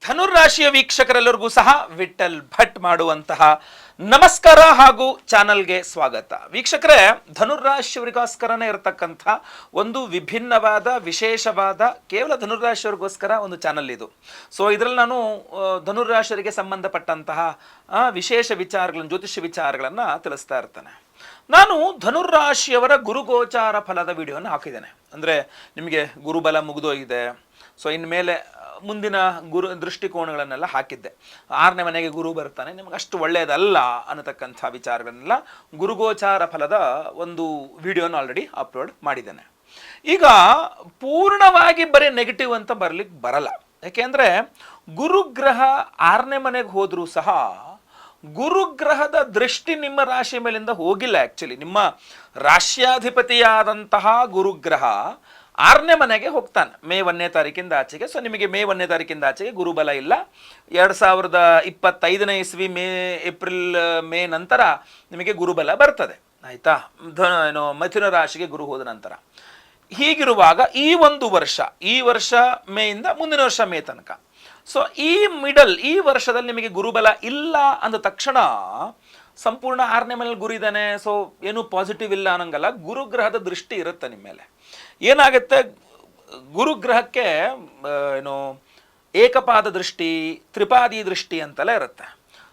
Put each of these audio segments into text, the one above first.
ಧನುರಾಶಿಯ ವೀಕ್ಷಕರೆಲ್ಲರಿಗೂ ಸಹ ವಿಠಲ್ ಭಟ್ ಮಾಡುವಂತಹ ನಮಸ್ಕಾರ ಹಾಗೂ ಚಾನಲ್ಗೆ ಸ್ವಾಗತ. ವೀಕ್ಷಕರೇ, ಧನುರಾಶಿಯವರಿಗೋಸ್ಕರನೇ ಇರತಕ್ಕಂಥ ಒಂದು ವಿಭಿನ್ನವಾದ ವಿಶೇಷವಾದ ಕೇವಲ ಧನುರಾಶಿಯವರಿಗೋಸ್ಕರ ಒಂದು ಚಾನಲ್ ಇದು. ಸೊ ಇದರಲ್ಲಿ ನಾನು ಧನುರಾಶಿಯವರಿಗೆ ಸಂಬಂಧಪಟ್ಟಂತಹ ವಿಶೇಷ ವಿಚಾರಗಳನ್ನು, ಜ್ಯೋತಿಷ್ಯ ವಿಚಾರಗಳನ್ನು ತಿಳಿಸ್ತಾ ಇರ್ತೇನೆ. ನಾನು ಧನುರಾಶಿಯವರ ಗುರುಗೋಚಾರ ಫಲದ ವಿಡಿಯೋನ ಹಾಕಿದ್ದೇನೆ. ಅಂದರೆ ನಿಮಗೆ ಗುರುಬಲ ಮುಗಿದೋಗಿದೆ, ಸೊ ಇನ್ಮೇಲೆ ಮುಂದಿನ ಗುರು ದೃಷ್ಟಿಕೋನಗಳನ್ನೆಲ್ಲ ಹಾಕಿದ್ದೆ. 6ನೇ ಮನೆಗೆ ಗುರು ಬರ್ತಾನೆ, ನಿಮಗೆ ಅಷ್ಟು ಒಳ್ಳೆಯದಲ್ಲ ಅನ್ನತಕ್ಕಂಥ ವಿಚಾರಗಳನ್ನೆಲ್ಲ ಗುರುಗೋಚಾರ ಫಲದ ಒಂದು ವಿಡಿಯೋನ ಆಲ್ರೆಡಿ ಅಪ್ಲೋಡ್ ಮಾಡಿದ್ದೇನೆ. ಈಗ ಪೂರ್ಣವಾಗಿ ಬರೀ ನೆಗೆಟಿವ್ ಅಂತ ಬರ್ಲಿಕ್ಕೆ ಬರಲ್ಲ. ಯಾಕೆಂದರೆ ಗುರುಗ್ರಹ 6ನೇ ಮನೆಗೆ ಹೋದರೂ ಸಹ ಗುರುಗ್ರಹದ ದೃಷ್ಟಿ ನಿಮ್ಮ ರಾಶಿ ಮೇಲಿಂದ ಹೋಗಿಲ್ಲ. ಆ್ಯಕ್ಚುಲಿ ನಿಮ್ಮ ರಾಶ್ಯಾಧಿಪತಿಯಾದಂತಹ ಗುರುಗ್ರಹ 6ನೇ ಮನೆಗೆ ಹೋಗ್ತಾನೆ ಮೇ 1ನೇ ತಾರೀಕಿಂದ ಆಚೆಗೆ. ಸೊ ನಿಮಗೆ ಮೇ 1ನೇ ತಾರೀಕಿಂದ ಆಚೆಗೆ ಗುರುಬಲ ಇಲ್ಲ. 2025ನೇ ಇಸ್ವಿ ಏಪ್ರಿಲ್ ಮೇ ನಂತರ ನಿಮಗೆ ಗುರುಬಲ ಬರ್ತದೆ, ಆಯಿತಾ. ಮಿಥುನ ರಾಶಿಗೆ ಗುರು ಹೋದ ನಂತರ. ಹೀಗಿರುವಾಗ ಈ ವರ್ಷ ಮೇಯಿಂದ ಮುಂದಿನ ವರ್ಷ ಮೇ ತನಕ, ಸೊ ಈ ವರ್ಷದಲ್ಲಿ ನಿಮಗೆ ಗುರುಬಲ ಇಲ್ಲ ಅಂದ ತಕ್ಷಣ ಸಂಪೂರ್ಣ 6ನೇ ಮನೇಲಿ ಗುರು ಇದ್ದಾನೆ, ಸೊ ಏನು ಪಾಸಿಟಿವ್ ಇಲ್ಲ ಅನ್ನಂಗಲ್ಲ. ಗುರುಗ್ರಹದ ದೃಷ್ಟಿ ಇರುತ್ತೆ ನಿಮ್ಮ ಮೇಲೆ. ಏನಾಗುತ್ತೆ, ಗುರುಗ್ರಹಕ್ಕೆ ಏಕಪಾದ ದೃಷ್ಟಿ, ತ್ರಿಪಾದಿ ದೃಷ್ಟಿ ಅಂತೆಲ್ಲ ಇರುತ್ತೆ.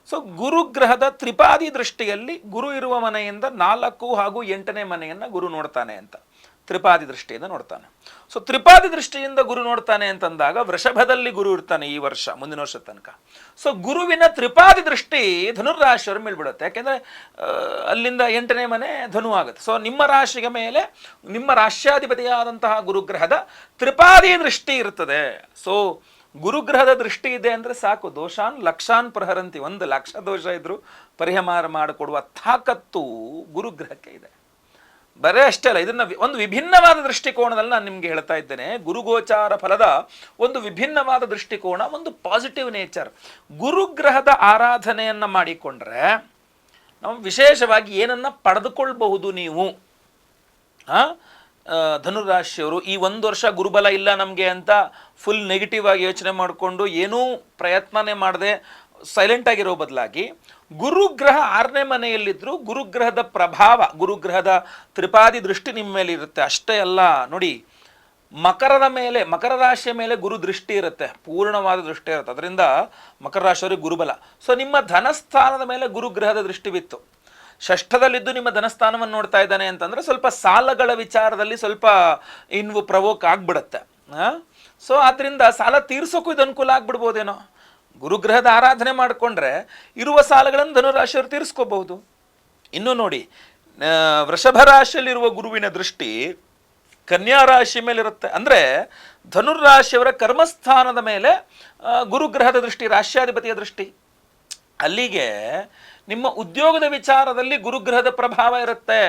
ಸೊ ಗುರುಗ್ರಹದ ತ್ರಿಪಾದಿ ದೃಷ್ಟಿಯಲ್ಲಿ ಗುರು ಇರುವ ಮನೆಯಿಂದ 4 ಹಾಗೂ 8ನೇ ಮನೆಯನ್ನು ಗುರು ನೋಡ್ತಾನೆ ಅಂತ ತ್ರಿಪಾದಿ ದೃಷ್ಟಿಯಿಂದ ನೋಡ್ತಾನೆ. ಸೊ ತ್ರಿಪಾದಿ ದೃಷ್ಟಿಯಿಂದ ಗುರು ನೋಡ್ತಾನೆ ಅಂತಂದಾಗ ವೃಷಭದಲ್ಲಿ ಗುರು ಇರ್ತಾನೆ ಈ ವರ್ಷ, ಮುಂದಿನ ವರ್ಷ ತನಕ. ಸೊ ಗುರುವಿನ ತ್ರಿಪಾದಿ ದೃಷ್ಟಿ ಧನುರಾಶಿಯವರ ಮೇಲೆ ಬೀಳುತ್ತೆ. ಯಾಕೆಂದರೆ ಅಲ್ಲಿಂದ 8ನೇ ಮನೆ ಧನು ಆಗುತ್ತೆ. ಸೊ ನಿಮ್ಮ ರಾಶಿಗೆ ಮೇಲೆ ನಿಮ್ಮ ರಾಶ್ಯಾಧಿಪತಿಯಾದಂತಹ ಗುರುಗ್ರಹದ ತ್ರಿಪಾದಿ ದೃಷ್ಟಿ ಇರ್ತದೆ. ಸೊ ಗುರುಗ್ರಹದ ದೃಷ್ಟಿ ಇದೆ ಅಂದರೆ ಸಾಕು, ದೋಷಾನ್ ಲಕ್ಷಾನ್ ಪ್ರಹರಂತಿ. 1 ಲಕ್ಷ ದೋಷ ಇದ್ರೂ ಪರಿಹಾರ ಮಾಡಿಕೊಡುವ ತಾಕತ್ತು ಗುರುಗ್ರಹಕ್ಕೆ ಇದೆ. ಬರೇ ಅಷ್ಟೇ ಅಲ್ಲ, ಇದನ್ನು ಒಂದು ವಿಭಿನ್ನವಾದ ದೃಷ್ಟಿಕೋನದಲ್ಲಿ ನಾನು ನಿಮಗೆ ಹೇಳ್ತಾ ಇದ್ದೇನೆ. ಗುರುಗೋಚಾರ ಫಲದ ಒಂದು ವಿಭಿನ್ನವಾದ ದೃಷ್ಟಿಕೋನ, ಒಂದು ಪಾಸಿಟಿವ್ ನೇಚರ್. ಗುರುಗ್ರಹದ ಆರಾಧನೆಯನ್ನು ಮಾಡಿಕೊಂಡ್ರೆ ನಾವು ವಿಶೇಷವಾಗಿ ಏನನ್ನು ಪಡೆದುಕೊಳ್ಬಹುದು ನೀವು. ಧನುರಾಶಿಯವರು ಈ 1 ವರ್ಷ ಗುರುಬಲ ಇಲ್ಲ ನಮಗೆ ಅಂತ ಫುಲ್ ನೆಗೆಟಿವ್ ಆಗಿ ಯೋಚನೆ ಮಾಡಿಕೊಂಡು ಏನೂ ಪ್ರಯತ್ನನೇ ಮಾಡದೆ ಸೈಲೆಂಟ್ ಆಗಿರೋ ಬದಲಾಗಿ ಗುರುಗ್ರಹ 6ನೇ ಮನೆಯಲ್ಲಿದ್ದರೂ ಗುರುಗ್ರಹದ ಪ್ರಭಾವ, ಗುರುಗ್ರಹದ ತ್ರಿಪಾದಿ ದೃಷ್ಟಿ ನಿಮ್ಮ ಮೇಲೆ ಇರುತ್ತೆ. ಅಷ್ಟೇ ಅಲ್ಲ ನೋಡಿ, ಮಕರ ರಾಶಿಯ ಮೇಲೆ ಗುರು ದೃಷ್ಟಿ ಇರುತ್ತೆ, ಪೂರ್ಣವಾದ ದೃಷ್ಟಿ ಇರುತ್ತೆ. ಅದರಿಂದ ಮಕರ ರಾಶಿಯವರಿಗೆ ಗುರುಬಲ. ಸೊ ನಿಮ್ಮ ಧನಸ್ಥಾನದ ಮೇಲೆ ಗುರುಗ್ರಹದ ದೃಷ್ಟಿ ಬಿತ್ತು. ಷಷ್ಠದಲ್ಲಿದ್ದು ನಿಮ್ಮ ಧನಸ್ಥಾನವನ್ನು ನೋಡ್ತಾ ಇದ್ದಾನೆ ಅಂತಂದರೆ ಸ್ವಲ್ಪ ಸಾಲಗಳ ವಿಚಾರದಲ್ಲಿ ಸ್ವಲ್ಪ ಪ್ರವೋಕ್ ಆಗಿಬಿಡುತ್ತೆ. ಸೊ ಆದ್ದರಿಂದ ಸಾಲ ತೀರ್ಸೋಕ್ಕೂ ಇದು ಅನುಕೂಲ ಆಗ್ಬಿಡ್ಬೋದೇನೋ. ಗುರುಗ್ರಹದ ಆರಾಧನೆ ಮಾಡಿಕೊಂಡ್ರೆ ಇರುವ ಸಾಲಗಳನ್ನು ಧನುರಾಶಿಯವರು ತೀರಿಸ್ಕೋಬಹುದು. ಇನ್ನು ನೋಡಿ, ವೃಷಭ ರಾಶಿಯಲ್ಲಿರುವ ಗುರುವಿನ ದೃಷ್ಟಿ ಕನ್ಯಾ ರಾಶಿ ಮೇಲಿರುತ್ತೆ. ಅಂದರೆ ಧನುರಾಶಿಯವರ ಕರ್ಮಸ್ಥಾನದ ಮೇಲೆ ಗುರುಗ್ರಹದ ದೃಷ್ಟಿ, ರಾಶ್ಯಾಧಿಪತಿಯ ದೃಷ್ಟಿ. ಅಲ್ಲಿಗೆ ನಿಮ್ಮ ಉದ್ಯೋಗದ ವಿಚಾರದಲ್ಲಿ ಗುರುಗ್ರಹದ ಪ್ರಭಾವ ಇರುತ್ತೆ.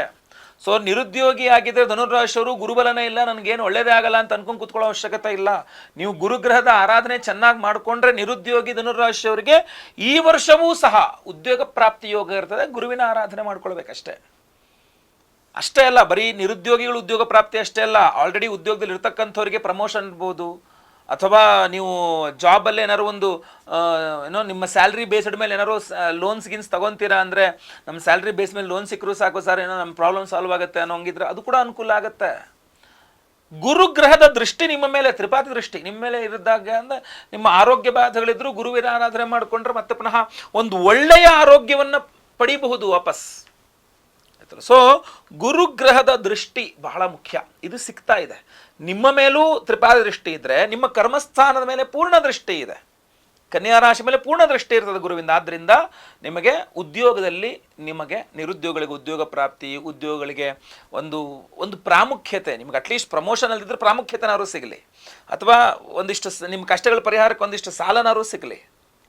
ಸೊ ನಿರುದ್ಯೋಗಿ ಆಗಿದ್ದರೆ ಧನುರಾಶಿಯವರು ಗುರುಬಲನೇ ಇಲ್ಲ, ನನಗೇನು ಒಳ್ಳೇದೇ ಆಗಲ್ಲ ಅಂತ ಅನ್ಕೊಂಡು ಕೂತ್ಕೊಳ್ಳೋ ಅವಶ್ಯಕತೆ ಇಲ್ಲ. ನೀವು ಗುರುಗ್ರಹದ ಆರಾಧನೆ ಚೆನ್ನಾಗಿ ಮಾಡಿಕೊಂಡ್ರೆ ನಿರುದ್ಯೋಗಿ ಧನುರಾಶಿಯವರಿಗೆ ಈ ವರ್ಷವೂ ಸಹ ಉದ್ಯೋಗ ಪ್ರಾಪ್ತಿ ಯೋಗ ಇರ್ತದೆ. ಗುರುವಿನ ಆರಾಧನೆ ಮಾಡ್ಕೊಳ್ಬೇಕಷ್ಟೇ. ಅಷ್ಟೇ ಅಲ್ಲ, ಬರೀ ನಿರುದ್ಯೋಗಿಗಳು ಉದ್ಯೋಗ ಪ್ರಾಪ್ತಿ ಅಷ್ಟೇ ಅಲ್ಲ, ಆಲ್ರೆಡಿ ಉದ್ಯೋಗದಲ್ಲಿ ಇರ್ತಕ್ಕಂಥವ್ರಿಗೆ ಪ್ರಮೋಷನ್ ಇರ್ಬೋದು, ಅಥವಾ ನೀವು ಜಾಬಲ್ಲಿ ಏನಾದ್ರು ಒಂದು ನಿಮ್ಮ ಸ್ಯಾಲ್ರಿ ಬೇಸ್ಡ್ ಮೇಲೆ ಏನಾದ್ರು ಲೋನ್ಸ್ ತಗೊತೀರಾ ಅಂದರೆ ನಮ್ಮ ಸ್ಯಾಲ್ರಿ ಬೇಸ್ ಮೇಲೆ ಲೋನ್ ಸಿಕ್ಕರೂ ಸಾಕು ಸರ್, ಏನೋ ನಮ್ಮ ಪ್ರಾಬ್ಲಮ್ ಸಾಲ್ವ್ ಆಗುತ್ತೆ ಅನ್ನೋ ಹಂಗಿದ್ರೆ ಅದು ಕೂಡ ಅನುಕೂಲ ಆಗುತ್ತೆ. ಗುರುಗ್ರಹದ ದೃಷ್ಟಿ ನಿಮ್ಮ ಮೇಲೆ, ತ್ರಿಪಾದಿ ದೃಷ್ಟಿ ನಿಮ್ಮ ಮೇಲೆ ಇರಿದಾಗ ಅಂದರೆ ನಿಮ್ಮ ಆರೋಗ್ಯ ಬಾಧೆಗಳಿದ್ರು ಗುರುವಿನ ಆರಾಧನೆ ಮಾಡಿಕೊಂಡ್ರೆ ಮತ್ತೆ ಪುನಃ ಒಂದು ಒಳ್ಳೆಯ ಆರೋಗ್ಯವನ್ನು ಪಡಿಬಹುದು ವಾಪಸ್. ಸೊ ಗುರುಗ್ರಹದ ದೃಷ್ಟಿ ಬಹಳ ಮುಖ್ಯ. ಇದು ಸಿಗ್ತಾ ಇದೆ. ನಿಮ್ಮ ಮೇಲೂ ತ್ರಿಪಾದಿ ದೃಷ್ಟಿ ಇದ್ದರೆ ನಿಮ್ಮ ಕರ್ಮಸ್ಥಾನದ ಮೇಲೆ ಪೂರ್ಣ ದೃಷ್ಟಿ ಇದೆ. ಕನ್ಯಾ ರಾಶಿ ಮೇಲೆ ಪೂರ್ಣ ದೃಷ್ಟಿ ಇರ್ತದೆ ಗುರುವಿಂದ. ಆದ್ದರಿಂದ ನಿಮಗೆ ಉದ್ಯೋಗದಲ್ಲಿ, ನಿಮಗೆ ನಿರುದ್ಯೋಗಿಗಳಿಗೆ ಉದ್ಯೋಗ ಪ್ರಾಪ್ತಿ, ಉದ್ಯೋಗಗಳಿಗೆ ಒಂದು ಪ್ರಾಮುಖ್ಯತೆ, ನಿಮ್ಗೆ ಅಟ್ಲೀಸ್ಟ್ ಪ್ರಮೋಷನ್ ಅಲ್ಲಿದ್ದರೆ ಪ್ರಾಮುಖ್ಯತೆನಾದ್ರು ಸಿಗಲಿ, ಅಥವಾ ಒಂದಿಷ್ಟು ನಿಮ್ಮ ಕಷ್ಟಗಳ ಪರಿಹಾರಕ್ಕೆ ಒಂದಿಷ್ಟು ಸಾಲನಾದ್ರು ಸಿಗಲಿ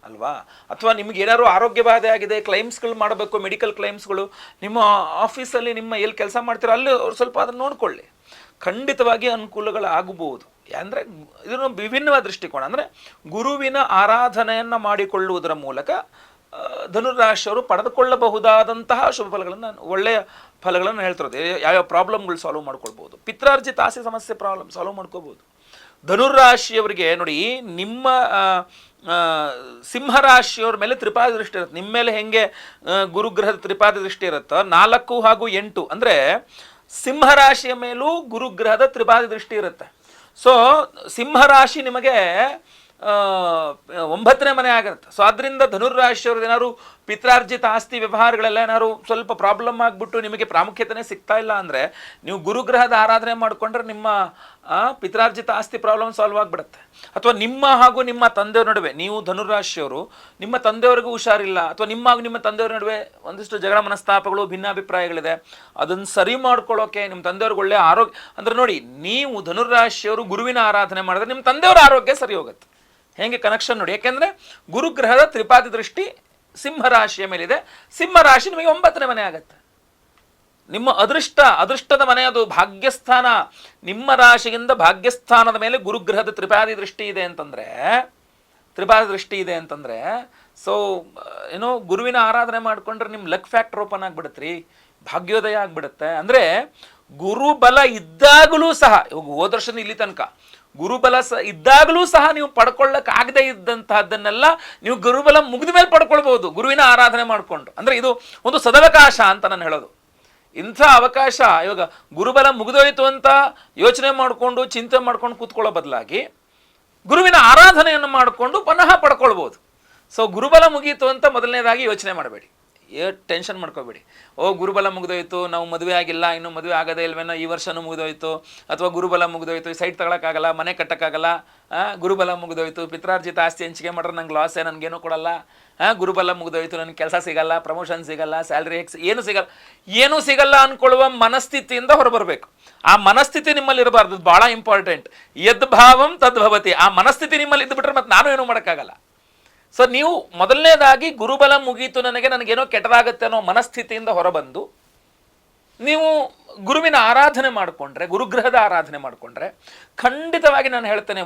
ಅಲ್ವಾ. ಅಥವಾ ನಿಮ್ಗೆ ಏನಾದ್ರು ಆರೋಗ್ಯ ಬಾಧೆ ಆಗಿದೆ, ಕ್ಲೈಮ್ಸ್ಗಳು ಮಾಡಬೇಕು, ಮೆಡಿಕಲ್ ಕ್ಲೈಮ್ಸ್ಗಳು, ನಿಮ್ಮ ಆಫೀಸಲ್ಲಿ ನಿಮ್ಮ ಎಲ್ಲಿ ಕೆಲಸ ಮಾಡ್ತೀರೋ ಅಲ್ಲಿ ಸ್ವಲ್ಪ ಅದನ್ನು ನೋಡಿಕೊಳ್ಳಿ, ಖಂಡಿತವಾಗಿ ಅನುಕೂಲಗಳು ಆಗಬಹುದು. ಅಂದರೆ ಇದನ್ನು ವಿಭಿನ್ನವಾದ ದೃಷ್ಟಿಕೋನ. ಅಂದರೆ ಗುರುವಿನ ಆರಾಧನೆಯನ್ನು ಮಾಡಿಕೊಳ್ಳುವುದರ ಮೂಲಕ ಧನುರಾಶಿಯವರು ಪಡೆದುಕೊಳ್ಳಬಹುದಾದಂತಹ ಶುಭ ಫಲಗಳನ್ನು, ಒಳ್ಳೆಯ ಫಲಗಳನ್ನು ಹೇಳ್ತಿರೋದು. ಯಾವ್ಯಾವ ಪ್ರಾಬ್ಲಮ್ಗಳು ಸಾಲ್ವ್ ಮಾಡ್ಕೊಳ್ಬೋದು, ಪಿತ್ರಾರ್ಜಿತ ಆಸೆ ಸಮಸ್ಯೆ ಪ್ರಾಬ್ಲಮ್ ಸಾಲ್ವ್ ಮಾಡ್ಕೋಬೋದು. ಧನುರಾಶಿಯವರಿಗೆ ನೋಡಿ, ನಿಮ್ಮ ಸಿಂಹರಾಶಿಯವ್ರ ಮೇಲೆ ತ್ರಿಪಾದಿ ದೃಷ್ಟಿ ಇರುತ್ತೆ. ನಿಮ್ಮ ಮೇಲೆ ಹೆಂಗೆ ಗುರುಗ್ರಹದ ತ್ರಿಪಾದಿ ದೃಷ್ಟಿ ಇರುತ್ತೋ 4 ಹಾಗೂ 8 ಅಂದರೆ ಸಿಂಹರಾಶಿಯ ಮೇಲೂ ಗುರುಗ್ರಹದ ತ್ರಿಪಾದಿ ದೃಷ್ಟಿ ಇರುತ್ತೆ. ಸೊ ಸಿಂಹರಾಶಿ ನಿಮಗೆ 9ನೇ ಮನೆ ಆಗಿರುತ್ತೆ. ಸೊ ಅದರಿಂದ ಧನುರ್ರಾಶಿಯವ್ರದ್ದು ಏನಾದ್ರು ಪಿತ್ರಾರ್ಜಿತ ಆಸ್ತಿ ವ್ಯವಹಾರಗಳೆಲ್ಲ ಏನಾದ್ರು ಸ್ವಲ್ಪ ಪ್ರಾಬ್ಲಮ್ ಆಗಿಬಿಟ್ಟು ನಿಮಗೆ ಪ್ರಾಮುಖ್ಯತೆನೇ ಸಿಗ್ತಾ ಇಲ್ಲ ಅಂದರೆ, ನೀವು ಗುರುಗ್ರಹದ ಆರಾಧನೆ ಮಾಡಿಕೊಂಡ್ರೆ ನಿಮ್ಮ ಪಿತ್ರಾರ್ಜಿತ ಆಸ್ತಿ ಪ್ರಾಬ್ಲಮ್ ಸಾಲ್ವ್ ಆಗಿಬಿಡುತ್ತೆ. ಅಥವಾ ನಿಮ್ಮ ಹಾಗೂ ನಿಮ್ಮ ತಂದೆಯವ್ರ ನಡುವೆ, ನೀವು ಧನುರ್ರಾಶಿಯವರು, ನಿಮ್ಮ ತಂದೆಯವರಿಗೂ ಹುಷಾರಿಲ್ಲ, ಅಥವಾ ನಿಮ್ಮ ಹಾಗೂ ನಿಮ್ಮ ತಂದೆಯವ್ರ ನಡುವೆ ಒಂದಿಷ್ಟು ಜಗಳ ಮನಸ್ತಾಪಗಳು ಭಿನ್ನಾಭಿಪ್ರಾಯಗಳಿದೆ, ಅದನ್ನು ಸರಿ ಮಾಡ್ಕೊಳ್ಳೋಕೆ ನಿಮ್ಮ ತಂದೆಯವ್ರಿಗೆ ಒಳ್ಳೆಯ ಆರೋಗ್ಯ ಅಂದರೆ ನೋಡಿ, ನೀವು ಧನುರ್ರಾಶಿಯವರು ಗುರುವಿನ ಆರಾಧನೆ ಮಾಡಿದ್ರೆ ನಿಮ್ಮ ತಂದೆಯವರ ಆರೋಗ್ಯ ಸರಿ ಹೋಗುತ್ತೆ. ಹೇಗೆ ಕನೆಕ್ಷನ್ ನೋಡಿ, ಯಾಕೆಂದರೆ ಗುರುಗ್ರಹದ ತ್ರಿಪಾದಿ ದೃಷ್ಟಿ ಸಿಂಹರಾಶಿಯ ಮೇಲಿದೆ. ಸಿಂಹರಾಶಿ ನಿಮಗೆ 9ನೇ ಮನೆ ಆಗುತ್ತೆ. ನಿಮ್ಮ ಅದೃಷ್ಟದ ಮನೆ, ಅದು ಭಾಗ್ಯಸ್ಥಾನ. ನಿಮ್ಮ ರಾಶಿಯಿಂದ ಭಾಗ್ಯಸ್ಥಾನದ ಮೇಲೆ ಗುರುಗ್ರಹದ ತ್ರಿಪಾದಿ ದೃಷ್ಟಿ ಇದೆ ಅಂತಂದ್ರೆ ಸೊ ಏನೋ ಗುರುವಿನ ಆರಾಧನೆ ಮಾಡ್ಕೊಂಡ್ರೆ ನಿಮ್ಮ ಲಕ್ ಫ್ಯಾಕ್ಟರ್ ಓಪನ್ ಆಗ್ಬಿಡುತ್ತೆ ರೀ, ಭಾಗ್ಯೋದಯ ಆಗ್ಬಿಡುತ್ತೆ. ಅಂದರೆ ಗುರುಬಲ ಇದ್ದಾಗಲೂ ಸಹ, ಇವಾಗ ಹೋದ ವರ್ಷದ ಇಲ್ಲಿ ತನಕ ಗುರುಬಲ ಇದ್ದಾಗಲೂ ಸಹ ನೀವು ಪಡ್ಕೊಳ್ಳೋಕ್ಕಾಗದೇ ಇದ್ದಂತಹದ್ದನ್ನೆಲ್ಲ ನೀವು ಗುರುಬಲ ಮುಗಿದ ಮೇಲೆ ಪಡ್ಕೊಳ್ಬಹುದು ಗುರುವಿನ ಆರಾಧನೆ ಮಾಡಿಕೊಂಡು. ಅಂದರೆ ಇದು ಒಂದು ಸದವಕಾಶ ಅಂತ ನಾನು ಹೇಳೋದು. ಇಂಥ ಅವಕಾಶ ಇವಾಗ ಗುರುಬಲ ಮುಗಿದೋಯ್ತು ಅಂತ ಯೋಚನೆ ಮಾಡಿಕೊಂಡು ಚಿಂತೆ ಮಾಡ್ಕೊಂಡು ಕೂತ್ಕೊಳ್ಳೋ ಬದಲಾಗಿ ಗುರುವಿನ ಆರಾಧನೆಯನ್ನು ಮಾಡಿಕೊಂಡು ಪುನಃ ಪಡ್ಕೊಳ್ಬೋದು. ಸೊ ಗುರುಬಲ ಮುಗೀತು ಅಂತ ಮೊದಲನೇದಾಗಿ ಯೋಚನೆ ಮಾಡಬೇಡಿ, ಟೆನ್ಷನ್ ಮಾಡ್ಕೋಬೇಡಿ. ಗುರುಬಲ ಮುಗಿದೋಯ್ತು, ನಾವು ಮದುವೆ ಆಗಿಲ್ಲ, ಇನ್ನು ಮದುವೆ ಆಗೋದೇ ಇಲ್ವೇನೋ, ಈ ವರ್ಷನೂ ಮುಗಿದೋಯ್ತು, ಅಥವಾ ಗುರುಬಲ ಮುಗಿದೋಯ್ತು, ಸೈಟ್ ತಗೊಳಕ್ಕಾಗಲ್ಲ, ಮನೆ ಕಟ್ಟಕ್ಕಾಗಲ್ಲ, ಗುರುಬಲ ಮುಗಿದೋಯ್ತು, ಪಿತ್ರಾರ್ಜಿತ ಆಸ್ತಿ ಹಂಚಿಕೆ ಮಾಡ್ರೆ ನಂಗೆ ಲಾಸೇ, ನನಗೇನು ಕೊಡಲ್ಲ, ಗುರುಬಲ ಮುಗಿದೋಯ್ತು, ನನಗೆ ಕೆಲಸ ಸಿಗಲ್ಲ, ಪ್ರಮೋಷನ್ ಸಿಗಲ್ಲ, ಸ್ಯಾಲ್ರಿ ಏನೂ ಸಿಗಲ್ಲ ಅಂದ್ಕೊಳ್ಳುವ ಮನಸ್ಥಿತಿಯಿಂದ ಹೊರಬರಬೇಕು. ಆ ಮನಸ್ಥಿತಿ ನಿಮ್ಮಲ್ಲಿ ಇರಬಾರ್ದು, ಭಾಳ ಇಂಪಾರ್ಟೆಂಟ್. ಯದ್ಭಾವಂ ತದ್ಭವತಿ. ಆ ಮನಸ್ಥಿತಿ ನಿಮ್ಮಲ್ಲಿ ಇದ್ದುಬಿಟ್ರೆ ಮತ್ತೆ ನಾನು ಏನೂ ಮಾಡೋಕ್ಕಾಗಲ್ಲ. ಸೊ ನೀವು ಮೊದಲನೇದಾಗಿ ಗುರುಬಲ ಮುಗೀತು, ನನಗೇನೋ ಕೆಟ್ಟದಾಗತ್ತೆ ಅನ್ನೋ ಮನಸ್ಥಿತಿಯಿಂದ ಹೊರಬಂದು ನೀವು ಗುರುವಿನ ಆರಾಧನೆ ಮಾಡಿಕೊಂಡ್ರೆ, ಗುರುಗ್ರಹದ ಆರಾಧನೆ ಮಾಡಿಕೊಂಡ್ರೆ ಖಂಡಿತವಾಗಿ ನಾನು ಹೇಳ್ತೇನೆ,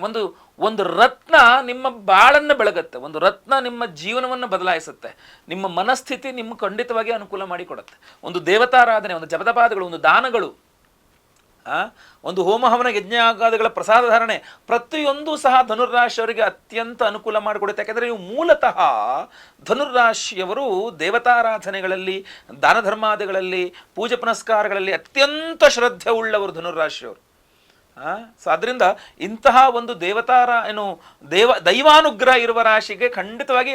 ಒಂದು ರತ್ನ ನಿಮ್ಮ ಬಾಳನ್ನು ಬೆಳಗುತ್ತೆ, ಒಂದು ರತ್ನ ನಿಮ್ಮ ಜೀವನವನ್ನು ಬದಲಾಯಿಸುತ್ತೆ, ನಿಮ್ಮ ಮನಸ್ಥಿತಿ ನಿಮ್ಮ ಖಂಡಿತವಾಗಿ ಅನುಕೂಲ ಮಾಡಿಕೊಡುತ್ತೆ. ಒಂದು ದೇವತಾರಾಧನೆ, ಒಂದು ಜಪತಪಾದಗಳು, ಒಂದು ದಾನಗಳು, ಒಂದು ಹೋಮ ಹವನ ಯಜ್ಞಾಗಾದಿಗಳ ಪ್ರಸಾದ ಧಾರಣೆ, ಪ್ರತಿಯೊಂದು ಸಹ ಧನುರ್ರಾಶಿಯವರಿಗೆ ಅತ್ಯಂತ ಅನುಕೂಲ ಮಾಡಿಕೊಡುತ್ತೆ. ಯಾಕೆಂದರೆ ನೀವು ಮೂಲತಃ ಧನುರ್ರಾಶಿಯವರು ದೇವತಾರಾಧನೆಗಳಲ್ಲಿ, ದಾನ ಧರ್ಮಾದಿಗಳಲ್ಲಿ, ಪೂಜೆ ಪುನಸ್ಕಾರಗಳಲ್ಲಿ ಅತ್ಯಂತ ಶ್ರದ್ಧೆ ಉಳ್ಳವರು ಧನುರ್ರಾಶಿಯವರು. ಸೊ ಅದರಿಂದ ಇಂತಹ ಒಂದು ದೈವಾನುಗ್ರಹ ಇರುವ ರಾಶಿಗೆ ಖಂಡಿತವಾಗಿ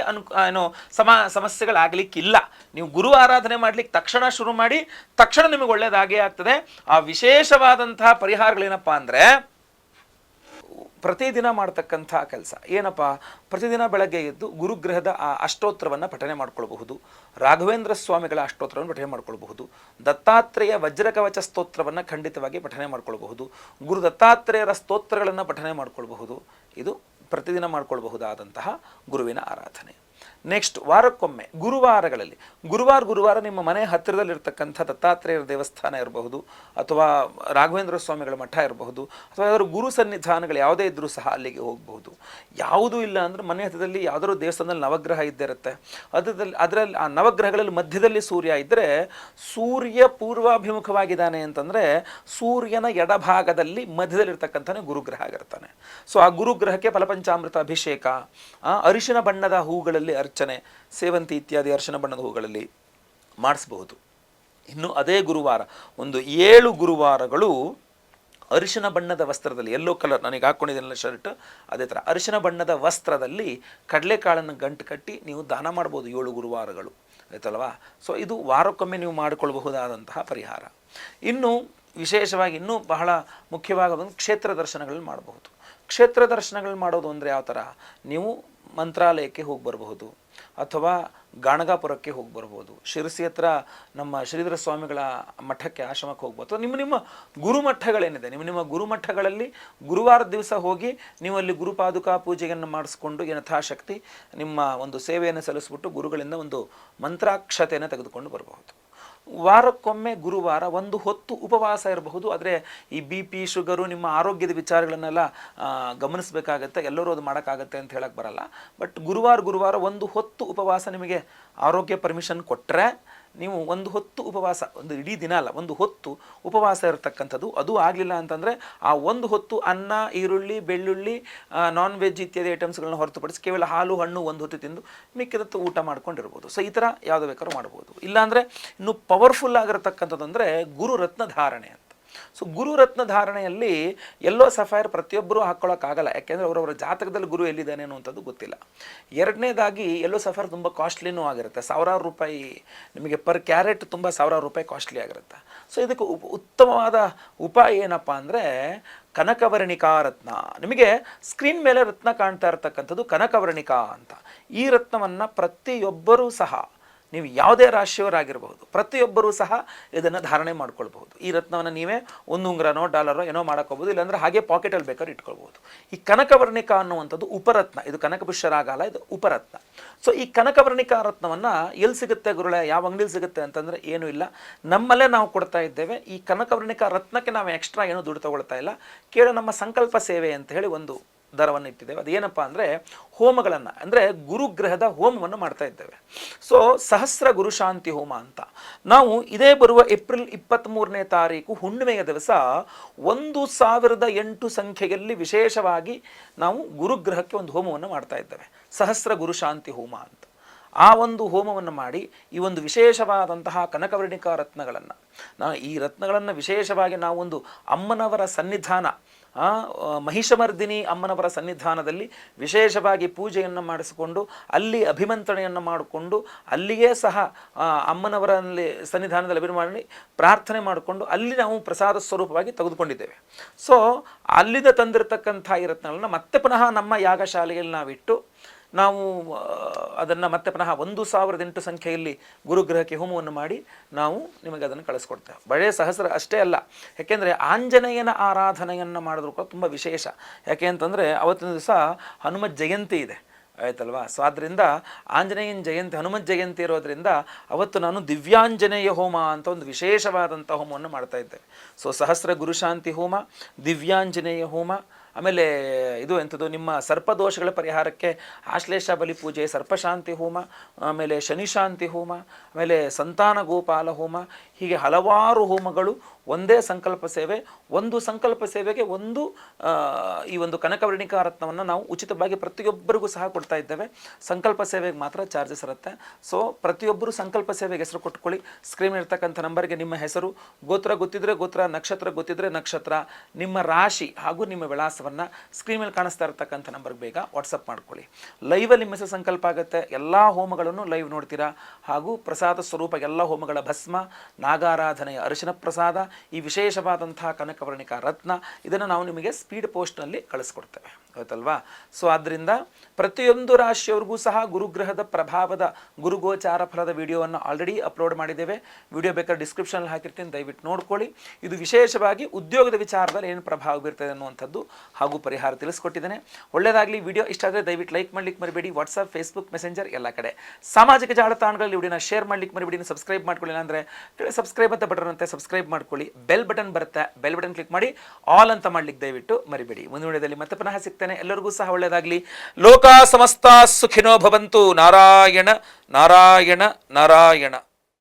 ಸಮಸ್ಯೆಗಳಾಗಲಿಕ್ಕಿಲ್ಲ. ನೀವು ಗುರು ಆರಾಧನೆ ಮಾಡ್ಲಿಕ್ಕೆ ತಕ್ಷಣ ಶುರು ಮಾಡಿ, ತಕ್ಷಣ ನಿಮಗೆ ಒಳ್ಳೆಯದಾಗೇ ಆಗ್ತದೆ. ಆ ವಿಶೇಷವಾದಂತಹ ಪರಿಹಾರಗಳೇನಪ್ಪ ಅಂದರೆ, ಪ್ರತಿದಿನ ಮಾಡ್ತಕ್ಕಂಥ ಕೆಲಸ ಏನಪ್ಪ, ಪ್ರತಿದಿನ ಬೆಳಗ್ಗೆ ಎದ್ದು ಗುರುಗ್ರಹದ ಆ ಅಷ್ಟೋತ್ತರವನ್ನು ಪಠನೆ ಮಾಡ್ಕೊಳ್ಬಹುದು, ರಾಘವೇಂದ್ರ ಸ್ವಾಮಿಗಳ ಅಷ್ಟೋತ್ತರವನ್ನು ಪಠನೆ ಮಾಡ್ಕೊಳ್ಬಹುದು, ದತ್ತಾತ್ರೇಯ ವಜ್ರಕವಚ ಸ್ತೋತ್ರವನ್ನು ಖಂಡಿತವಾಗಿ ಪಠನೆ ಮಾಡ್ಕೊಳ್ಬಹುದು, ಗುರು ದತ್ತಾತ್ರೇಯರ ಸ್ತೋತ್ರಗಳನ್ನು ಪಠನೆ ಮಾಡ್ಕೊಳ್ಬಹುದು. ಇದು ಪ್ರತಿದಿನ ಮಾಡ್ಕೊಳ್ಬಹುದಾದಂತಹ ಗುರುವಿನ ಆರಾಧನೆ. ನೆಕ್ಸ್ಟ್, ವಾರಕ್ಕೊಮ್ಮೆ ಗುರುವಾರಗಳಲ್ಲಿ ಗುರುವಾರ ನಿಮ್ಮ ಮನೆ ಹತ್ತಿರದಲ್ಲಿರ್ತಕ್ಕಂಥ ದತ್ತಾತ್ರೇಯರ ದೇವಸ್ಥಾನ ಇರಬಹುದು, ಅಥವಾ ರಾಘವೇಂದ್ರ ಸ್ವಾಮಿಗಳ ಮಠ ಇರಬಹುದು, ಅಥವಾ ಯಾವ್ದಾದ್ರು ಗುರು ಸನ್ನಿಧಾನಗಳು ಯಾವುದೇ ಇದ್ದರೂ ಸಹ ಅಲ್ಲಿಗೆ ಹೋಗಬಹುದು. ಯಾವುದೂ ಇಲ್ಲ ಅಂದರೆ ಮನೆ ಹತ್ತಿರದಲ್ಲಿ ಯಾವುದಾದ್ರು ದೇವಸ್ಥಾನದಲ್ಲಿ ನವಗ್ರಹ ಇದ್ದಿರುತ್ತೆ, ಅದರಲ್ಲಿ ಆ ನವಗ್ರಹಗಳಲ್ಲಿ ಮಧ್ಯದಲ್ಲಿ ಸೂರ್ಯ ಇದ್ದರೆ, ಸೂರ್ಯ ಪೂರ್ವಾಭಿಮುಖವಾಗಿದ್ದಾನೆ ಅಂತಂದರೆ ಸೂರ್ಯನ ಎಡಭಾಗದಲ್ಲಿ ಮಧ್ಯದಲ್ಲಿರ್ತಕ್ಕಂಥನೇ ಗುರುಗ್ರಹ ಆಗಿರ್ತಾನೆ. ಸೊ ಆ ಗುರುಗ್ರಹಕ್ಕೆ ಫಲಪಂಚಾಮೃತ ಅಭಿಷೇಕ, ಅರಿಶಿನ ಬಣ್ಣದ ಹೂಗಳಲ್ಲಿ ಅರ್ಚನೆ, ಸೇವಂತಿ ಇತ್ಯಾದಿ ಅರಿಶಿನ ಬಣ್ಣದ ಹೂಗಳಲ್ಲಿ ಮಾಡಿಸಬಹುದು. ಇನ್ನು ಅದೇ ಗುರುವಾರ ಒಂದು 7 ಗುರುವಾರಗಳು ಅರಿಶಿನ ಬಣ್ಣದ ವಸ್ತ್ರದಲ್ಲಿ, ಯೆಲ್ಲೋ ಕಲರ್ ನನಗೆ ಹಾಕ್ಕೊಂಡಿದ್ದೀನಲ್ಲ ಶರ್ಟ್, ಅದೇ ಥರ ಅರಿಶಿನ ಬಣ್ಣದ ವಸ್ತ್ರದಲ್ಲಿ ಕಡಲೆಕಾಳನ್ನು ಗಂಟು ಕಟ್ಟಿ ನೀವು ದಾನ ಮಾಡ್ಬೋದು 7 ಗುರುವಾರಗಳು, ಆಯ್ತಲ್ವಾ. ಸೊ ಇದು ವಾರಕ್ಕೊಮ್ಮೆ ನೀವು ಮಾಡಿಕೊಳ್ಳಬಹುದಾದಂತಹ ಪರಿಹಾರ. ಇನ್ನು ವಿಶೇಷವಾಗಿ ಇನ್ನೂ ಬಹಳ ಮುಖ್ಯವಾಗೋದೊಂದು ಕ್ಷೇತ್ರ ದರ್ಶನಗಳನ್ನು ಮಾಡಬಹುದು. ಕ್ಷೇತ್ರ ದರ್ಶನಗಳು ಮಾಡೋದು ಅಂದರೆ ಯಾವ ಥರ, ನೀವು ಮಂತ್ರಾಲಯಕ್ಕೆ ಹೋಗಿ ಬರಬಹುದು, ಅಥವಾ ಗಾಣಗಾಪುರಕ್ಕೆ ಹೋಗಿ ಬರ್ಬೋದು, ಶಿರಸಿ ಹತ್ರ ನಮ್ಮ ಶ್ರೀಧರ ಸ್ವಾಮಿಗಳ ಮಠಕ್ಕೆ, ಆಶ್ರಮಕ್ಕೆ ಹೋಗ್ಬೋದು, ಅಥವಾ ನಿಮ್ಮ ಗುರುಮಠಗಳೇನಿದೆ, ನಿಮ್ಮ ಗುರುಮಠಗಳಲ್ಲಿ ಗುರುವಾರದ ದಿವಸ ಹೋಗಿ ನೀವು ಅಲ್ಲಿ ಗುರುಪಾದುಕಾ ಪೂಜೆಯನ್ನು ಮಾಡಿಸ್ಕೊಂಡು ಯಥಾಶಕ್ತಿ ನಿಮ್ಮ ಒಂದು ಸೇವೆಯನ್ನು ಸಲ್ಲಿಸ್ಬಿಟ್ಟು ಗುರುಗಳಿಂದ ಒಂದು ಮಂತ್ರಾಕ್ಷತೆಯನ್ನು ತೆಗೆದುಕೊಂಡು ಬರಬಹುದು. ವಾರಕ್ಕೊಮ್ಮೆ ಗುರುವಾರ ಒಂದು ಹೊತ್ತು ಉಪವಾಸ ಇರಬಹುದು. ಆದರೆ ಈ BP ಶುಗರು ನಿಮ್ಮ ಆರೋಗ್ಯದ ವಿಚಾರಗಳನ್ನೆಲ್ಲ ಗಮನಿಸಬೇಕಾಗತ್ತೆ, ಎಲ್ಲರೂ ಅದು ಮಾಡೋಕ್ಕಾಗತ್ತೆ ಅಂತ ಹೇಳಕ್ಕೆ ಬರಲ್ಲ. ಬಟ್ ಗುರುವಾರ ಒಂದು ಹೊತ್ತು ಉಪವಾಸ ನಿಮಗೆ ಆರೋಗ್ಯ ಪರ್ಮಿಷನ್ ಕೊಟ್ಟರೆ ನೀವು ಒಂದು ಹೊತ್ತು ಉಪವಾಸ, ಒಂದು ಇಡೀ ದಿನ ಅಲ್ಲ, ಒಂದು ಹೊತ್ತು ಉಪವಾಸ ಇರತಕ್ಕಂಥದ್ದು. ಅದು ಆಗಲಿಲ್ಲ ಅಂತಂದರೆ ಆ ಒಂದು ಹೊತ್ತು ಅನ್ನ, ಈರುಳ್ಳಿ, ಬೆಳ್ಳುಳ್ಳಿ, ನಾನ್ ವೆಜ್ ಇತ್ಯಾದಿ ಐಟಮ್ಸ್ಗಳನ್ನ ಹೊರತುಪಡಿಸಿ ಕೇವಲ ಹಾಲು ಹಣ್ಣು ಒಂದು ಹೊತ್ತು ತಿಂದು ಮಿಕ್ಕಿದತ್ತು ಊಟ ಮಾಡ್ಕೊಂಡಿರ್ಬೋದು. ಸೊ ಈ ಥರ ಯಾವುದು ಬೇಕಾದ್ರೂ ಮಾಡ್ಬೋದು. ಇಲ್ಲಾಂದರೆ ಇನ್ನು ಪವರ್ಫುಲ್ ಆಗಿರತಕ್ಕಂಥದ್ದು ಅಂದರೆ ಗುರು ರತ್ನ ಧಾರಣೆ ಅಂತ. ಸೊ ಗುರು ರತ್ನ ಧಾರಣೆಯಲ್ಲಿ ಎಲ್ಲೋ ಸಫೈರ್ ಪ್ರತಿಯೊಬ್ಬರೂ ಹಾಕ್ಕೊಳ್ಳೋಕ್ಕಾಗಲ್ಲ, ಯಾಕೆಂದರೆ ಅವರವರ ಜಾತಕದಲ್ಲಿ ಗುರು ಎಲ್ಲಿದ್ದಾನೆ ಅನ್ನುವಂಥದ್ದು ಗೊತ್ತಿಲ್ಲ. ಎರಡನೇದಾಗಿ ಎಲ್ಲೋ ಸಫೈರ್ ತುಂಬ ಕಾಸ್ಟ್ಲಿನೂ ಆಗಿರುತ್ತೆ, ಸಾವಿರಾರು ರೂಪಾಯಿ ನಿಮಗೆ ಪರ್ ಕ್ಯಾರೆಟ್ ತುಂಬ ಸಾವಿರಾರು ರೂಪಾಯಿ ಕಾಸ್ಟ್ಲಿ ಆಗಿರುತ್ತೆ. ಸೊ ಇದಕ್ಕೆ ಉತ್ತಮವಾದ ಉಪಾಯ ಏನಪ್ಪ ಅಂದರೆ ಕನಕವರ್ಣಿಕಾ ರತ್ನ. ನಿಮಗೆ ಸ್ಕ್ರೀನ್ ಮೇಲೆ ರತ್ನ ಕಾಣ್ತಾ ಇರತಕ್ಕಂಥದ್ದು ಕನಕವರ್ಣಿಕಾ ಅಂತ. ಈ ರತ್ನವನ್ನು ಪ್ರತಿಯೊಬ್ಬರೂ ಸಹ, ನೀವು ಯಾವುದೇ ರಾಶಿಯವರಾಗಿರಬಹುದು, ಪ್ರತಿಯೊಬ್ಬರೂ ಸಹ ಇದನ್ನು ಧಾರಣೆ ಮಾಡ್ಕೊಳ್ಬಹುದು. ಈ ರತ್ನವನ್ನು ನೀವೇ ಒಂದು ಉಂಗುರನೋ ಡಾಲರೋ ಏನೋ ಮಾಡೋಕ್ಕೋಬೋದು, ಇಲ್ಲಾಂದರೆ ಹಾಗೆ ಪಾಕೆಟಲ್ಲಿ ಬೇಕಾದ್ರೆ ಇಟ್ಕೊಳ್ಬೋದು. ಈ ಕನಕವರ್ಣಿಕಾ ಅನ್ನುವಂಥದ್ದು ಉಪರತ್ನ, ಇದು ಕನಕಪುಷ್ಯರಾಗಲ್ಲ, ಇದು ಉಪರತ್ನ. ಸೊ ಈ ಕನಕವರ್ಣಿಕಾ ರತ್ನವನ್ನು ಎಲ್ಲಿ ಸಿಗುತ್ತೆ ಗುರುಳೆ, ಯಾವ ಅಂಗಡಿಲಿ ಸಿಗುತ್ತೆ ಅಂತಂದರೆ ಏನೂ ಇಲ್ಲ, ನಮ್ಮಲ್ಲೇ ನಾವು ಕೊಡ್ತಾ ಇದ್ದೇವೆ. ಈ ಕನಕವರ್ಣಿಕಾ ರತ್ನಕ್ಕೆ ನಾವು ಎಕ್ಸ್ಟ್ರಾ ಏನೂ ದುಡ್ಡು ತೊಗೊಳ್ತಾ ಇಲ್ಲ, ಕೇವಲ ನಮ್ಮ ಸಂಕಲ್ಪ ಸೇವೆ ಅಂತ ಹೇಳಿ ಒಂದು ದರವನ್ನು ಇಟ್ಟಿದ್ದೇವೆ. ಅದೇನಪ್ಪ ಅಂದರೆ ಹೋಮಗಳನ್ನು, ಅಂದರೆ ಗುರುಗ್ರಹದ ಹೋಮವನ್ನು ಮಾಡ್ತಾ ಇದ್ದೇವೆ. ಸೊ ಸಹಸ್ರ ಗುರುಶಾಂತಿ ಹೋಮ ಅಂತ ನಾವು ಇದೇ ಬರುವ ಏಪ್ರಿಲ್ 23ನೇ ತಾರೀಕು ಹುಣ್ಣಿಮೆಯ ದಿವಸ 1008 ಸಂಖ್ಯೆಯಲ್ಲಿ ವಿಶೇಷವಾಗಿ ನಾವು ಗುರುಗ್ರಹಕ್ಕೆ ಒಂದು ಹೋಮವನ್ನು ಮಾಡ್ತಾ ಇದ್ದೇವೆ, ಸಹಸ್ರ ಗುರುಶಾಂತಿ ಹೋಮ ಅಂತ. ಆ ಒಂದು ಹೋಮವನ್ನು ಮಾಡಿ ಈ ಒಂದು ವಿಶೇಷವಾದಂತಹ ಕನಕವರ್ಣಿಕಾ ರತ್ನಗಳನ್ನು, ಈ ರತ್ನಗಳನ್ನು ವಿಶೇಷವಾಗಿ ನಾವೊಂದು ಅಮ್ಮನವರ ಸನ್ನಿಧಾನ, ಮಹಿಷಮರ್ದಿನಿ ಅಮ್ಮನವರ ಸನ್ನಿಧಾನದಲ್ಲಿ ವಿಶೇಷವಾಗಿ ಪೂಜೆಯನ್ನು ಮಾಡಿಸಿಕೊಂಡು ಅಲ್ಲಿ ಅಭಿಮಂತ್ರಣೆಯನ್ನು ಮಾಡಿಕೊಂಡು ಅಲ್ಲಿಯೇ ಸಹ ಅಮ್ಮನವರಲ್ಲಿ ಸನ್ನಿಧಾನದಲ್ಲಿ ಅಭಿಮಾನಿ ಪ್ರಾರ್ಥನೆ ಮಾಡಿಕೊಂಡು ಅಲ್ಲಿ ನಾವು ಪ್ರಸಾದ ಸ್ವರೂಪವಾಗಿ ತೆಗೆದುಕೊಂಡಿದ್ದೇವೆ. ಸೊ ಅಲ್ಲಿಂದ ತಂದಿರತಕ್ಕಂಥ ಈ ರತ್ನಗಳನ್ನು ಮತ್ತೆ ಪುನಃ ನಮ್ಮ ಯಾಗಶಾಲೆಯಲ್ಲಿ ನಾವಿಟ್ಟು ನಾವು ಅದನ್ನು ಮತ್ತೆ ಪುನಃ 1008 ಸಂಖ್ಯೆಯಲ್ಲಿ ಗುರುಗ್ರಹಕ್ಕೆ ಹೋಮವನ್ನು ಮಾಡಿ ನಾವು ನಿಮಗೆ ಅದನ್ನು ಕಳಿಸ್ಕೊಡ್ತೇವೆ. ಬಳೆ ಸಹಸ್ರ ಅಷ್ಟೇ ಅಲ್ಲ, ಯಾಕೆಂದರೆ ಆಂಜನೇಯನ ಆರಾಧನೆಯನ್ನು ಮಾಡಿದ್ರು ಕೂಡ ತುಂಬ ವಿಶೇಷ. ಯಾಕೆ ಅಂತಂದರೆ ಅವತ್ತಿನ ದಿವಸ ಹನುಮತ್ ಜಯಂತಿ ಇದೆ, ಆಯ್ತಲ್ವಾ. ಸೊ ಆದ್ದರಿಂದ ಆಂಜನೇಯನ ಜಯಂತಿ, ಹನುಮತ್ ಜಯಂತಿ ಇರೋದ್ರಿಂದ ಅವತ್ತು ನಾನು ದಿವ್ಯಾಂಜನೇಯ ಹೋಮ ಅಂತ ಒಂದು ವಿಶೇಷವಾದಂಥ ಹೋಮವನ್ನು ಮಾಡ್ತಾ ಇದ್ದೇವೆ. ಸೊ ಸಹಸ್ರ ಗುರುಶಾಂತಿ ಹೋಮ, ದಿವ್ಯಾಂಜನೇಯ ಹೋಮ, ಆಮೇಲೆ ಇದು ಎಂಥದ್ದು ನಿಮ್ಮ ಸರ್ಪದೋಷಗಳ ಪರಿಹಾರಕ್ಕೆ ಆಶ್ಲೇಷ ಬಲಿ ಪೂಜೆ, ಸರ್ಪಶಾಂತಿ ಹೋಮ, ಆಮೇಲೆ ಶನಿಶಾಂತಿ ಹೋಮ, ಆಮೇಲೆ ಸಂತಾನ ಗೋಪಾಲ ಹೋಮ, ಹೀಗೆ ಹಲವಾರು ಹೋಮಗಳು ಒಂದೇ ಸಂಕಲ್ಪ ಸೇವೆ. ಒಂದು ಸಂಕಲ್ಪ ಸೇವೆಗೆ ಒಂದು ಈ ಒಂದು ಕನಕವರ್ಣಿಕಾ ರತ್ನವನ್ನು ನಾವು ಉಚಿತವಾಗಿ ಪ್ರತಿಯೊಬ್ಬರಿಗೂ ಸಹ ಕೊಡ್ತಾ ಇದ್ದೇವೆ. ಸಂಕಲ್ಪ ಸೇವೆಗೆ ಮಾತ್ರ ಚಾರ್ಜಸ್ ಇರುತ್ತೆ. ಸೊ ಪ್ರತಿಯೊಬ್ಬರು ಸಂಕಲ್ಪ ಸೇವೆಗೆ ಹೆಸರು ಕೊಟ್ಕೊಳ್ಳಿ. ಸ್ಕ್ರೀನ್ ಇರ್ತಕ್ಕಂಥ ನಂಬರ್ಗೆ ನಿಮ್ಮ ಹೆಸರು, ಗೋತ್ರ ಗೊತ್ತಿದ್ರೆ ಗೋತ್ರ, ನಕ್ಷತ್ರ ಗೊತ್ತಿದ್ರೆ ನಕ್ಷತ್ರ, ನಿಮ್ಮ ರಾಶಿ ಹಾಗೂ ನಿಮ್ಮ ವಿಳಾಸವನ್ನು ಸ್ಕ್ರೀನ್ ಮೇಲೆ ಕಾಣಿಸ್ತಾ ಇರ್ತಕ್ಕಂಥ ನಂಬರ್ಗೆ ಬೇಗ ವಾಟ್ಸಪ್ ಮಾಡ್ಕೊಳ್ಳಿ. ಲೈವಲ್ಲಿ ನಿಮ್ಮ ಹೆಸರು ಸಂಕಲ್ಪ ಆಗುತ್ತೆ, ಎಲ್ಲ ಹೋಮಗಳನ್ನು ಲೈವ್ ನೋಡ್ತೀರಾ. ಹಾಗೂ ಪ್ರಸಾದ ಸ್ವರೂಪ ಎಲ್ಲ ಹೋಮಗಳ ಭಸ್ಮ, ನಾಗಾರಾಧನೆಯ ಅರಿಶಿನ ಪ್ರಸಾದ, ಈ ವಿಶೇಷವಾದಂತಹ ಕನಕವರ್ಣಿಕಾ ರತ್ನ, ಇದನ್ನು ನಾವು ನಿಮಗೆ ಸ್ಪೀಡ್ ಪೋಸ್ಟ್ನಲ್ಲಿ ಕಳಿಸ್ಕೊಡ್ತೇವೆ, ಗೊತ್ತಲ್ವಾ. ಸೊ ಆದ್ದರಿಂದ ಪ್ರತಿಯೊಂದು ರಾಶಿಯವರಿಗೂ ಸಹ ಗುರುಗ್ರಹದ ಪ್ರಭಾವದ ಗುರುಗೋಚಾರ ಫಲದ ವಿಡಿಯೋವನ್ನು ಆಲ್ರೆಡಿ ಅಪ್ಲೋಡ್ ಮಾಡಿದ್ದೇವೆ. ವಿಡಿಯೋ ಬೇಕಾದ್ರೆ ಡಿಸ್ಕ್ರಿಪ್ಷನಲ್ಲಿ ಹಾಕಿರ್ತೀನಿ, ದಯವಿಟ್ಟು ನೋಡ್ಕೊಳ್ಳಿ. ಇದು ವಿಶೇಷವಾಗಿ ಉದ್ಯೋಗದ ವಿಚಾರದಲ್ಲಿ ಏನು ಪ್ರಭಾವ ಬೀರ್ತದೆ ಅನ್ನುವಂಥದ್ದು ಹಾಗೂ ಪರಿಹಾರ ತಿಳಿಸ್ಕೊಟ್ಟಿದ್ದೇನೆ. ಒಳ್ಳೆಯದಾಗಲಿ. ವಿಡಿಯೋ ಇಷ್ಟ ಆದರೆ ದಯವಿಟ್ಟು ಲೈಕ್ ಮಾಡ್ಲಿಕ್ಕೆ ಮರಿಬೇಡಿ. ವಾಟ್ಸಪ್, ಫೇಸ್ಬುಕ್, ಮೆಸೆಂಜರ್ ಎಲ್ಲ ಕಡೆ ಸಾಮಾಜಿಕ ಜಾಲತಾಣಗಳಲ್ಲಿ ವಿಡಿಯೋನ ಶೇರ್ ಮಾಡ್ಲಿಕ್ಕೆ ಮರಿಬೇಡಿ. ಸಬ್ಸ್ಕ್ರೈಬ್ ಮಾಡ್ಕೊಳ್ಳಿ ಅಂದರೆ ಸಬ್ಸ್ಕ್ರೈಬ್ ಅಂತ ಬಟನ್ ಅಂತೆ ಸಬ್ಸ್ಕ್ರೈಬ್ ಮಾಡ್ಕೊಳ್ಳಿ. ಬೆಲ್ ಬಟನ್ ಬರುತ್ತೆ, ಬೆಲ್ ಬಟನ್ ಕ್ಲಿಕ್ ಮಾಡಿ ಆಲ್ ಅಂತ ಮಾಡ್ಲಿಕ್ಕೆ ದಯವಿಟ್ಟು ಮರಿಬೇಡಿ. ಮುಂದಿನ ವಿಡಿಯೋದಲ್ಲಿ ಮತ್ತೆ ಪುನಃ ಸಿಗ್ತೇನೆ. ಎಲ್ಲರಿಗೂ ಸಹ ಒಳ್ಳೆಯದಾಗಲಿ. ಲೋಕ ಸಮಸ್ತ ಸುಖಿನೋ ಭವಂತು. ನಾರಾಯಣ ನಾರಾಯಣ ನಾರಾಯಣ.